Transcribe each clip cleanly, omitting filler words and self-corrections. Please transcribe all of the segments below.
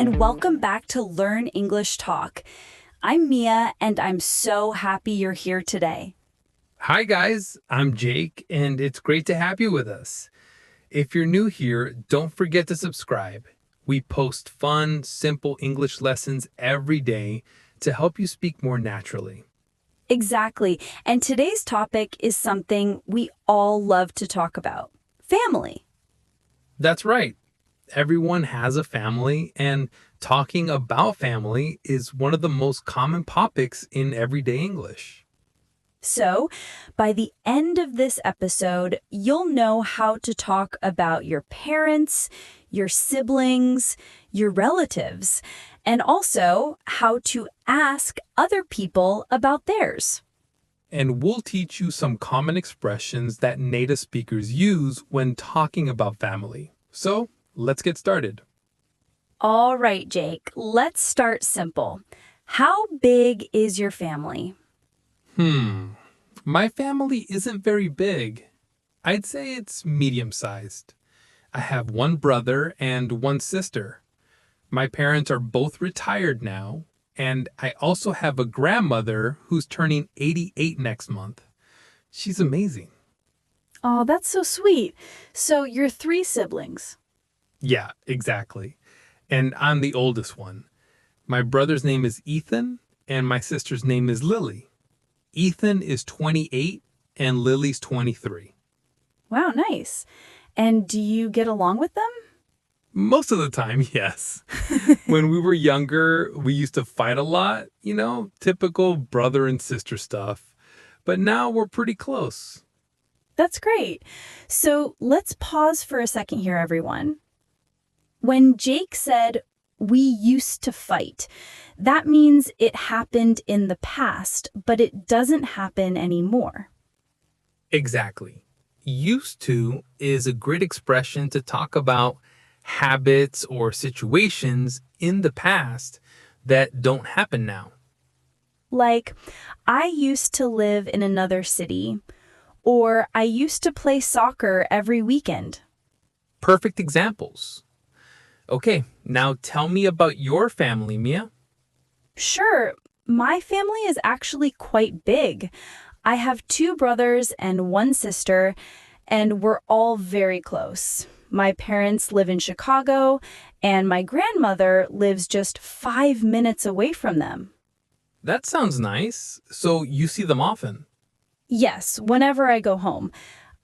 and welcome back to Learn English Talk. I'm Mia, and I'm so happy you're here today. Hi, guys. I'm Jake, and it's great to have you with us. If you're new here, don't forget to subscribe. We post fun, simple English lessons every day to help you speak more naturally. Exactly, and today's topic is something we all love to talk about: family. That's right. Everyone has a family, and talking about family is one of the most common topics in everyday English. So, by the end of this episode, you'll know how to talk about your parents, your siblings, your relatives, and also how to ask other people about theirs. And we'll teach you some common expressions that native speakers use when talking about family. So, let's get started. All right, Jake, let's start simple. How big is your family? My family isn't very big. I'd say it's medium-sized. I have one brother and one sister. My parents are both retired now, and I also have a grandmother who's turning 88 next month. She's amazing. Oh, that's so sweet. So you're three siblings. Yeah, exactly. And I'm the oldest one. My brother's name is Ethan, and my sister's name is Lily. Ethan is 28, and Lily's 23. Wow, nice. And do you get along with them? Most of the time, yes. When we were younger, we used to fight a lot, typical brother and sister stuff. But now we're pretty close. That's great. So let's pause for a second here, everyone. When Jake said, "we used to fight," that means it happened in the past, but it doesn't happen anymore. Exactly. Used to is a great expression to talk about habits or situations in the past that don't happen now. Like, I used to live in another city, or I used to play soccer every weekend. Perfect examples. Okay, now tell me about your family, Mia. Sure, my family is actually quite big. I have two brothers and one sister, and we're all very close. My parents live in Chicago, and my grandmother lives just 5 minutes away from them. That sounds nice. So you see them often. Yes, whenever I go home.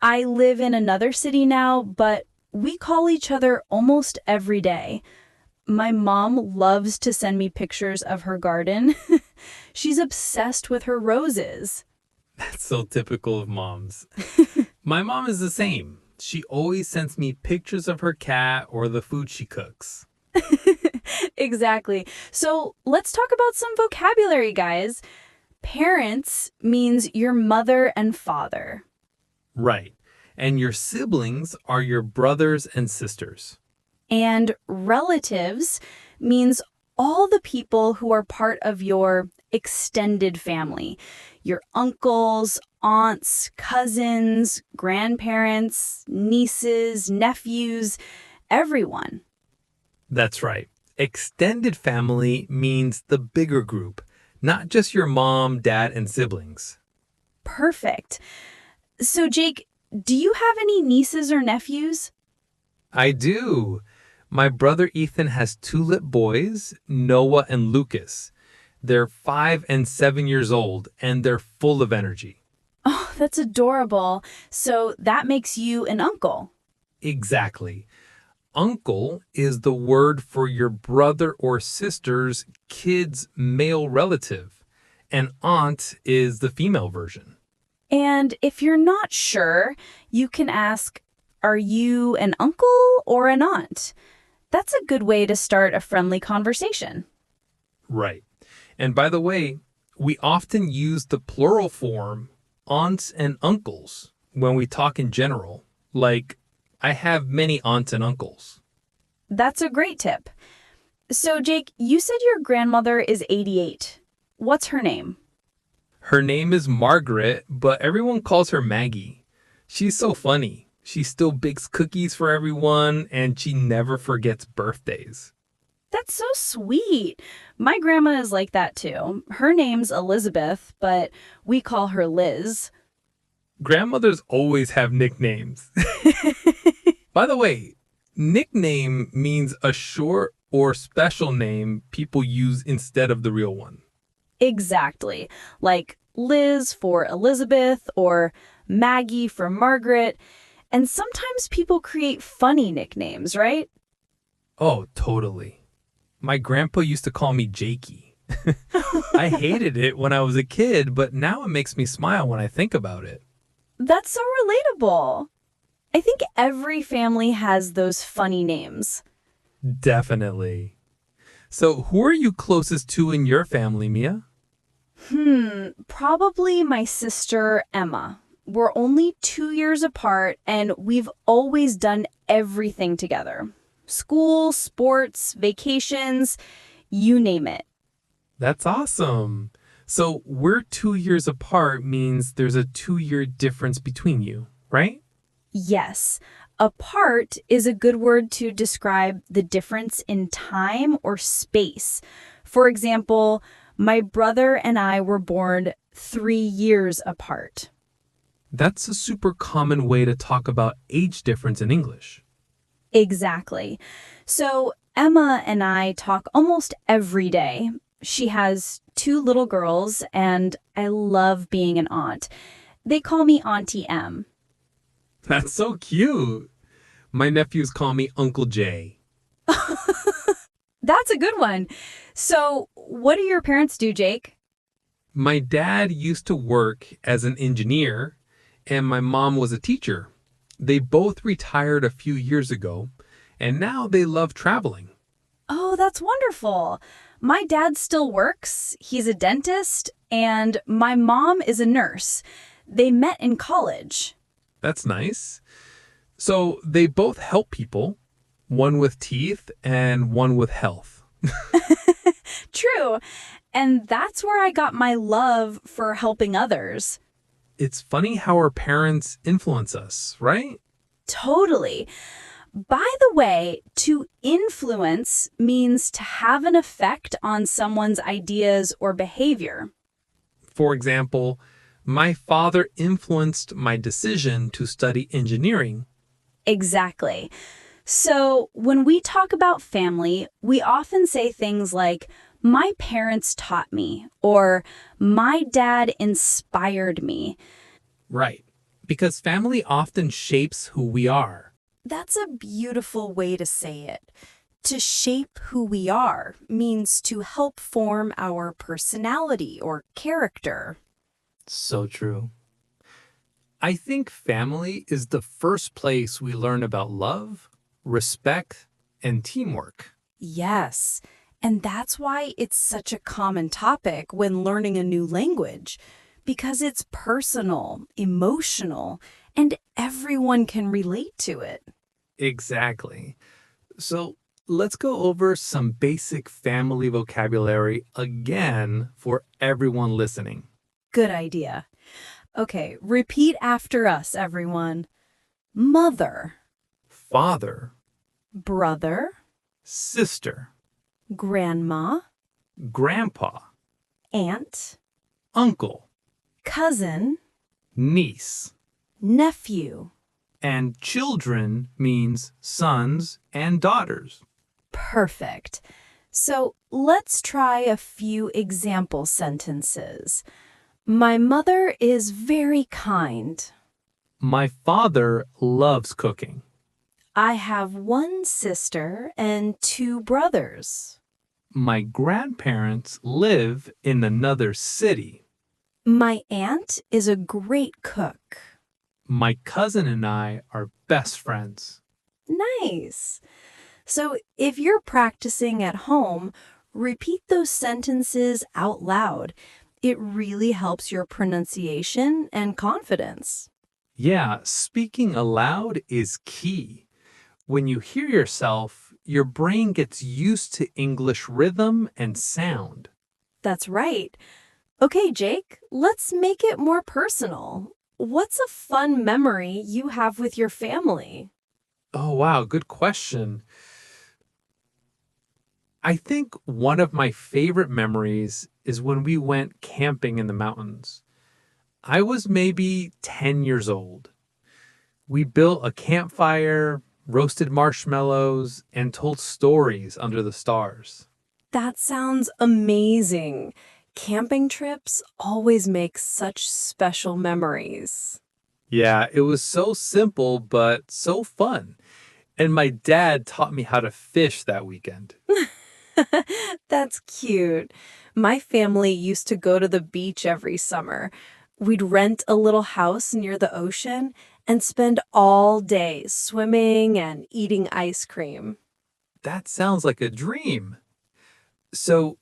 I live in another city now, but we call each other almost every day. My mom loves to send me pictures of her garden. She's obsessed with her roses. That's so typical of moms. My mom is the same. She always sends me pictures of her cat or the food she cooks. Exactly. So let's talk about some vocabulary, guys. Parents means your mother and father. Right. And your siblings are your brothers and sisters. And relatives means all the people who are part of your extended family. Your uncles, aunts, cousins, grandparents, nieces, nephews, everyone. That's right. Extended family means the bigger group, not just your mom, dad, and siblings. Perfect. So, Jake, do you have any nieces or nephews? I do. My brother Ethan has two little boys, Noah and Lucas. They're 5 and 7 years old, and they're full of energy. Oh, that's adorable. So that makes you an uncle. Exactly. Uncle is the word for your brother or sister's kid's male relative, and aunt is the female version. And if you're not sure, you can ask, are you an uncle or an aunt? That's a good way to start a friendly conversation. Right. And by the way, we often use the plural form aunts and uncles when we talk in general, like I have many aunts and uncles. That's a great tip. So, Jake, you said your grandmother is 88. What's her name? Her name is Margaret, but everyone calls her Maggie. She's so funny. She still bakes cookies for everyone, and she never forgets birthdays. That's so sweet. My grandma is like that too. Her name's Elizabeth, but we call her Liz. Grandmothers always have nicknames. By the way, nickname means a short or special name people use instead of the real one. Exactly. Like Liz for Elizabeth or Maggie for Margaret. And sometimes people create funny nicknames, right? Oh, totally. My grandpa used to call me Jakey. I hated it when I was a kid, but now it makes me smile when I think about it. That's so relatable. I think every family has those funny names. Definitely. So, who are you closest to in your family, Mia? Probably my sister Emma. We're only 2 years apart, and we've always done everything together. School, sports, vacations, you name it. That's awesome. So, we're 2 years apart means there's a 2 year difference between you, right? Yes, apart is a good word to describe the difference in time or space. For example, my brother and I were born 3 years apart. That's a super common way to talk about age difference in English. Exactly. So Emma and I talk almost every day. She has two little girls, and I love being an aunt. They call me Auntie M. That's so cute. My nephews call me Uncle Jay. That's a good one. So, what do your parents do, Jake? My dad used to work as an engineer, and my mom was a teacher. They both retired a few years ago, and now they love traveling. Oh, that's wonderful. My dad still works. He's a dentist, and my mom is a nurse. They met in college. That's nice. So they both help people, one with teeth and one with health. True. And that's where I got my love for helping others. It's funny how our parents influence us, right? Totally. By the way, to influence means to have an effect on someone's ideas or behavior. For example, my father influenced my decision to study engineering. Exactly. So when we talk about family, we often say things like, my parents taught me, or my dad inspired me. Right. Because family often shapes who we are. That's a beautiful way to say it. To shape who we are means to help form our personality or character. So true. I think family is the first place we learn about love, respect, and teamwork. Yes, and that's why it's such a common topic when learning a new language, because it's personal, emotional, and everyone can relate to it. Exactly. So let's go over some basic family vocabulary again for everyone listening. Good idea. Okay, repeat after us, everyone. Mother, Father, brother, sister, grandma, grandpa, aunt, uncle, cousin, niece, nephew. and children means sons and daughters. Perfect. So let's try a few example sentences. My mother is very kind. My father loves cooking. I have one sister and two brothers. My grandparents live in another city. My aunt is a great cook. My cousin and I are best friends. Nice. So if you're practicing at home, repeat those sentences out loud. It really helps your pronunciation and confidence. Yeah, speaking aloud is key. When you hear yourself, your brain gets used to English rhythm and sound. That's right. Okay, Jake, let's make it more personal. What's a fun memory you have with your family? Oh, wow, good question. I think one of my favorite memories is when we went camping in the mountains. I was maybe 10 years old. We built a campfire, roasted marshmallows, and told stories under the stars. That sounds amazing. Camping trips always make such special memories. Yeah, it was so simple, but so fun. And my dad taught me how to fish that weekend. That's cute. My family used to go to the beach every summer. We'd rent a little house near the ocean and spend all day swimming and eating ice cream. That sounds like a dream. So,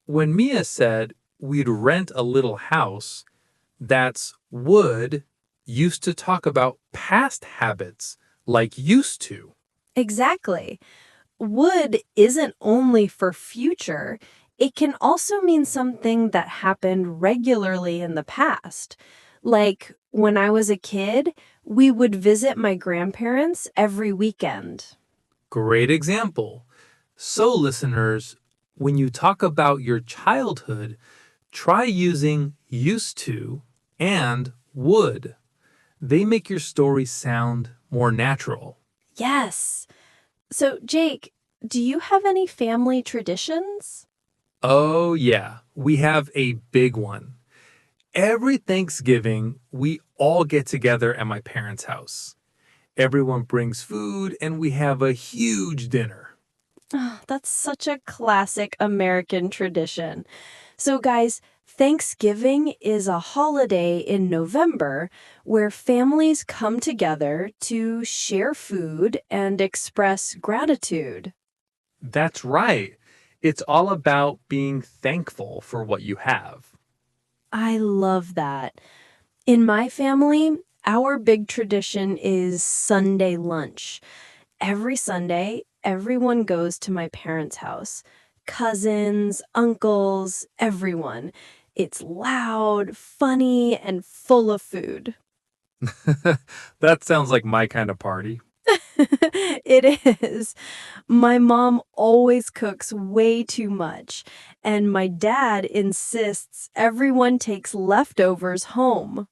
when Mia said we'd rent a little house, that's would used to talk about past habits like used to. Exactly. Would isn't only for future, it can also mean something that happened regularly in the past. Like when I was a kid, we would visit my grandparents every weekend. Great example. So, listeners, when you talk about your childhood, try using used to and would. They make your story sound more natural. Yes. So, Jake, do you have any family traditions? Oh, yeah, we have a big one. Every Thanksgiving, we all get together at my parents' house. Everyone brings food and we have a huge dinner. Oh, that's such a classic American tradition. So, guys, Thanksgiving is a holiday in November where families come together to share food and express gratitude. That's right. It's all about being thankful for what you have. I love that. In my family, our big tradition is Sunday lunch. Every Sunday, everyone goes to my parents' house. Cousins, uncles, everyone. It's loud, funny, and full of food. That sounds like my kind of party. It is. My mom always cooks way too much, and my dad insists everyone takes leftovers home.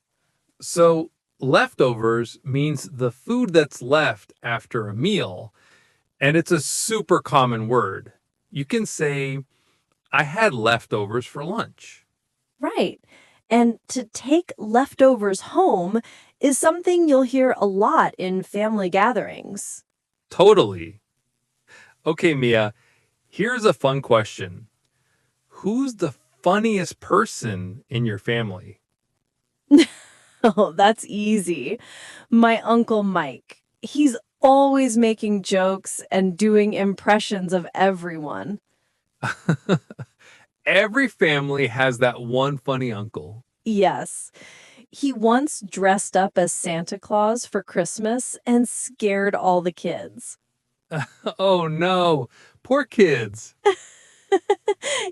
So, leftovers means the food that's left after a meal, and it's a super common word. You can say, I had leftovers for lunch. Right. And to take leftovers home is something you'll hear a lot in family gatherings. Totally. Okay, Mia, here's a fun question. Who's the funniest person in your family? Oh, that's easy. My Uncle Mike. He's always making jokes and doing impressions of everyone. Every family has that one funny uncle. Yes. He once dressed up as Santa Claus for Christmas and scared all the kids. Oh no, poor kids.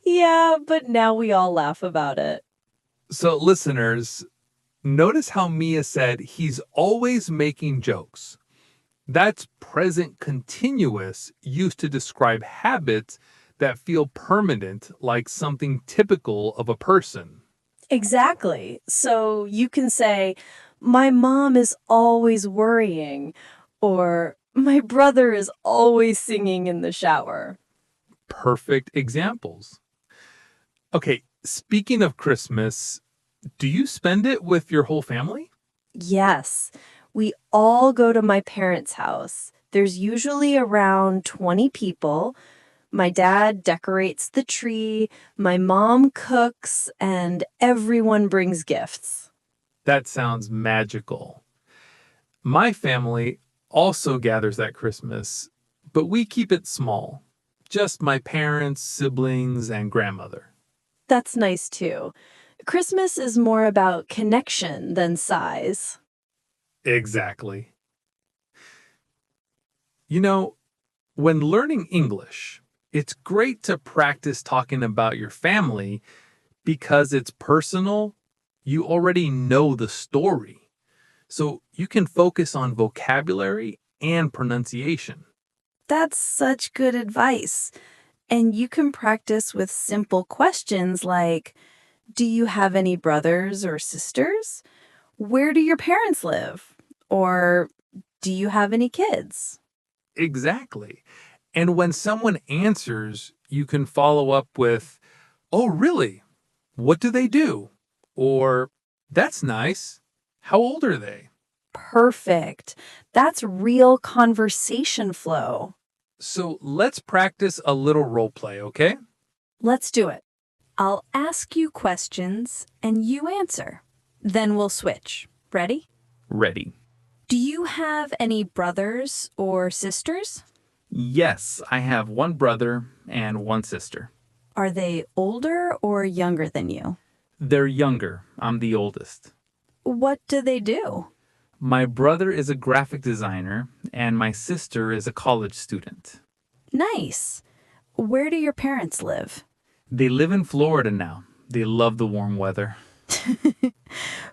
Yeah, but now we all laugh about it. So, listeners, notice how Mia said he's always making jokes. That's present continuous used to describe habits that feel permanent, like something typical of a person. Exactly. So you can say, my mom is always worrying, or my brother is always singing in the shower. Perfect examples. Okay, speaking of Christmas, do you spend it with your whole family? Yes, we all go to my parents' house. There's usually around 20 people. My dad decorates the tree, my mom cooks, and everyone brings gifts. That sounds magical. My family also gathers at Christmas, but we keep it small. Just my parents, siblings, and grandmother. That's nice too. Christmas is more about connection than size. Exactly. You know, when learning English, it's great to practice talking about your family because it's personal. You already know the story. So you can focus on vocabulary and pronunciation. That's such good advice. And you can practice with simple questions like, do you have any brothers or sisters? Where do your parents live? Or do you have any kids? Exactly. And when someone answers, you can follow up with, oh, really? What do they do? Or, that's nice. How old are they? Perfect. That's real conversation flow. So let's practice a little role play, okay? Let's do it. I'll ask you questions and you answer. Then we'll switch. Ready? Ready. Do you have any brothers or sisters? Yes, I have one brother and one sister. Are they older or younger than you? They're younger. I'm the oldest. What do they do? My brother is a graphic designer, and my sister is a college student. Nice. Where do your parents live? They live in Florida now. They love the warm weather.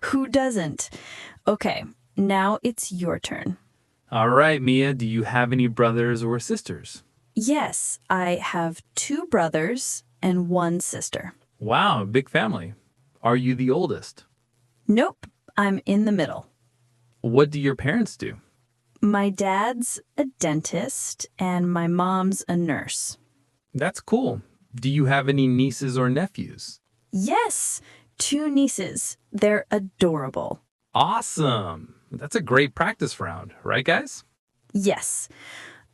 Who doesn't? Okay, now it's your turn. All right, Mia, do you have any brothers or sisters? Yes, I have 2 brothers and 1 sister. Wow, big family. Are you the oldest? Nope, I'm in the middle. What do your parents do? My dad's a dentist and my mom's a nurse. That's cool. Do you have any nieces or nephews? Yes, 2 nieces. They're adorable. Awesome. That's a great practice round, right, guys? Yes.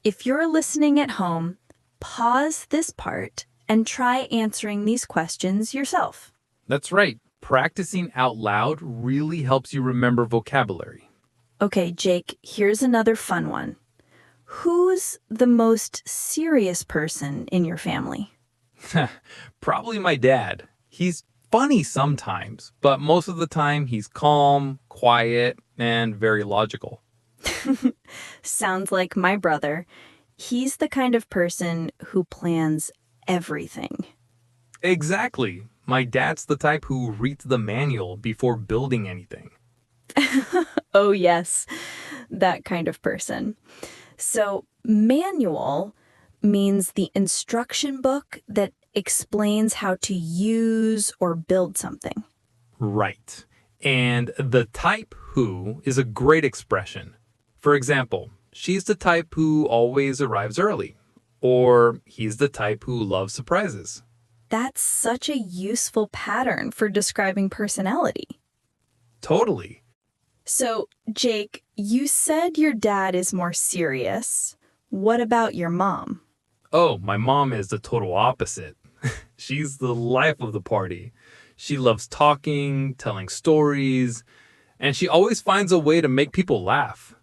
If you're listening at home, pause this part and try answering these questions yourself. That's right. Practicing out loud really helps you remember vocabulary. Okay, Jake, here's another fun one. Who's the most serious person in your family? Probably my dad. He's funny sometimes, but most of the time he's calm, quiet, and very logical. Sounds like my brother. He's the kind of person who plans everything. Exactly. My dad's the type who reads the manual before building anything. Oh, yes, that kind of person. So, manual means the instruction book that explains how to use or build something. Right. And the type who is a great expression. For example, she's the type who always arrives early, or he's the type who loves surprises. That's such a useful pattern for describing personality. Totally. So, Jake, you said your dad is more serious. What about your mom? Oh, my mom is the total opposite. She's the life of the party. She loves talking, telling stories, and she always finds a way to make people laugh.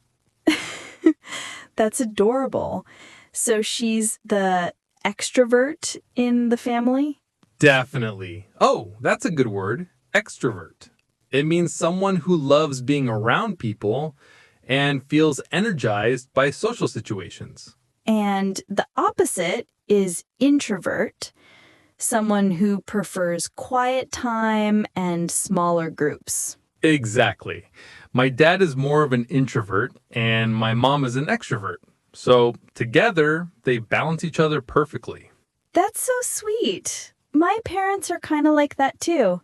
That's adorable. So she's the extrovert in the family? Definitely. Oh, that's a good word. Extrovert. It means someone who loves being around people and feels energized by social situations. And the opposite is introvert, someone who prefers quiet time and smaller groups. Exactly. My dad is more of an introvert and my mom is an extrovert. So together, they balance each other perfectly. That's so sweet. My parents are kind of like that too.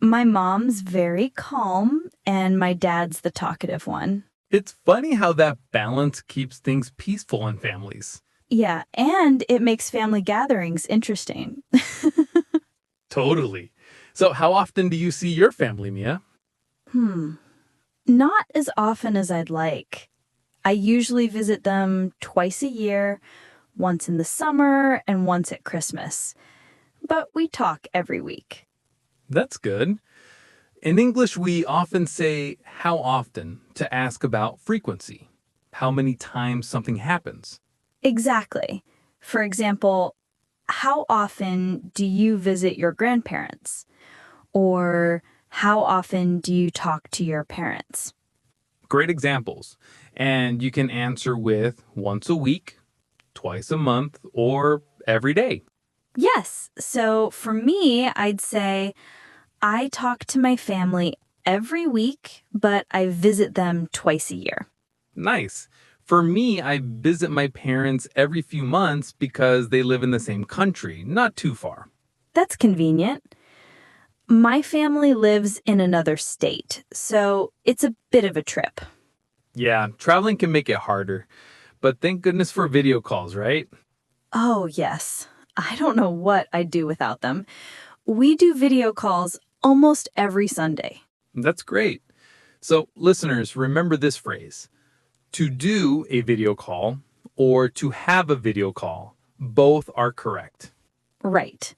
My mom's very calm and my dad's the talkative one. It's funny how that balance keeps things peaceful in families. Yeah, and it makes family gatherings interesting. Totally. So how often do you see your family, Mia? Not as often as I'd like. I usually visit them twice a year, once in the summer and once at Christmas. But we talk every week. That's good. In English, we often say how often to ask about frequency, how many times something happens. Exactly. For example, how often do you visit your grandparents? Or how often do you talk to your parents? Great examples. And you can answer with once a week, twice a month, or every day. Yes. So for me, I'd say I talk to my family every week, but I visit them twice a year. Nice. For me, I visit my parents every few months because they live in the same country, not too far. That's convenient. My family lives in another state, so it's a bit of a trip. Yeah, traveling can make it harder, but thank goodness for video calls, right? Oh, yes. I don't know what I'd do without them. We do video calls almost every Sunday. That's great. So, listeners, remember this phrase: to do a video call or to have a video call. Both are correct. Right.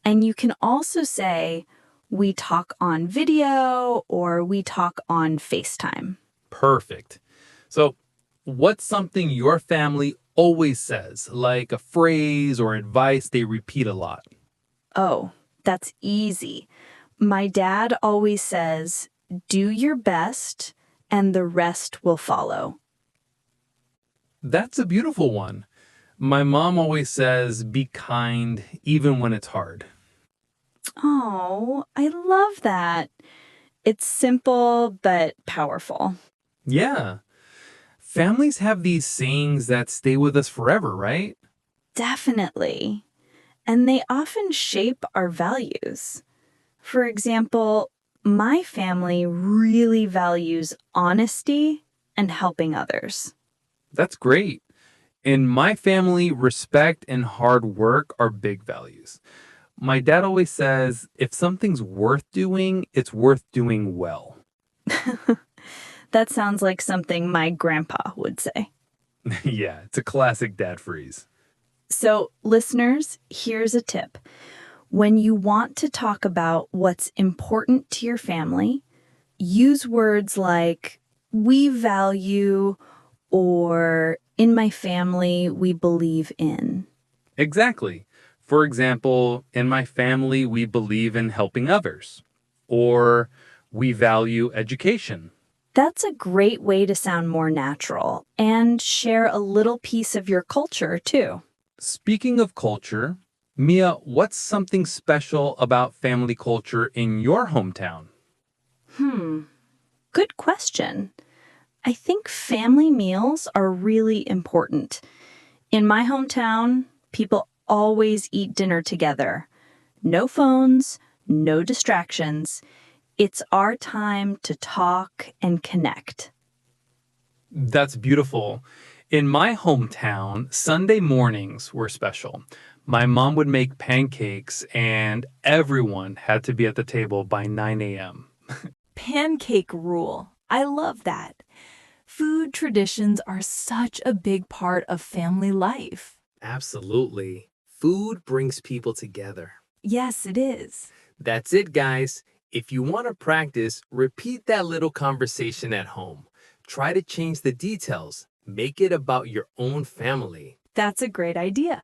And you can also say, we talk on video or we talk on FaceTime. Perfect. So, what's something your family always says, like a phrase or advice they repeat a lot? Oh, that's easy. My dad always says, do your best and the rest will follow. That's a beautiful one. My mom always says, be kind even when it's hard. Oh, I love that. It's simple but powerful. Yeah. Families have these sayings that stay with us forever, right? Definitely. And they often shape our values. For example, my family really values honesty and helping others. That's great. In my family, respect and hard work are big values. My dad always says, if something's worth doing, it's worth doing well. That sounds like something my grandpa would say. Yeah, it's a classic dad phrase. So, listeners, here's a tip. When you want to talk about what's important to your family, use words like, we value, or in my family, we believe in. Exactly. For example, in my family, we believe in helping others, or we value education. That's a great way to sound more natural and share a little piece of your culture, too. Speaking of culture, Mia, what's something special about family culture in your hometown? Good question. I think family meals are really important. In my hometown, people always eat dinner together. No phones, no distractions. It's our time to talk and connect. That's beautiful. In my hometown, Sunday mornings were special. My mom would make pancakes, and everyone had to be at the table by 9 a.m. Pancake rule. I love that. Food traditions are such a big part of family life. Absolutely. Food brings people together. Yes, it is. That's it, guys. If you want to practice, repeat that little conversation at home. Try to change the details. Make it about your own family. That's a great idea.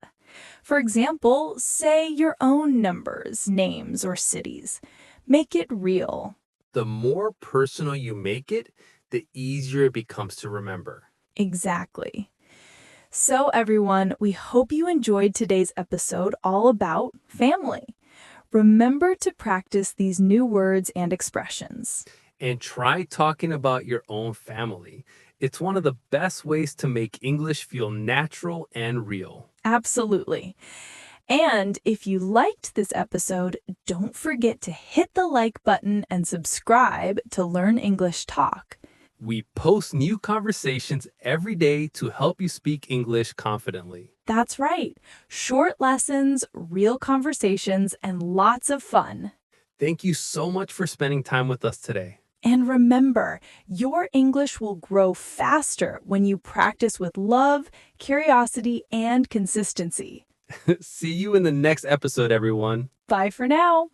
For example, say your own numbers, names, or cities. Make it real. The more personal you make it, the easier it becomes to remember. Exactly. So, everyone, we hope you enjoyed today's episode all about family. Remember to practice these new words and expressions. And try talking about your own family. It's one of the best ways to make English feel natural and real. Absolutely. And if you liked this episode, don't forget to hit the like button and subscribe to Learn English Talk. We post new conversations every day to help you speak English confidently. That's right. Short lessons, real conversations, and lots of fun. Thank you so much for spending time with us today. And remember, your English will grow faster when you practice with love, curiosity, and consistency. See you in the next episode, everyone. Bye for now.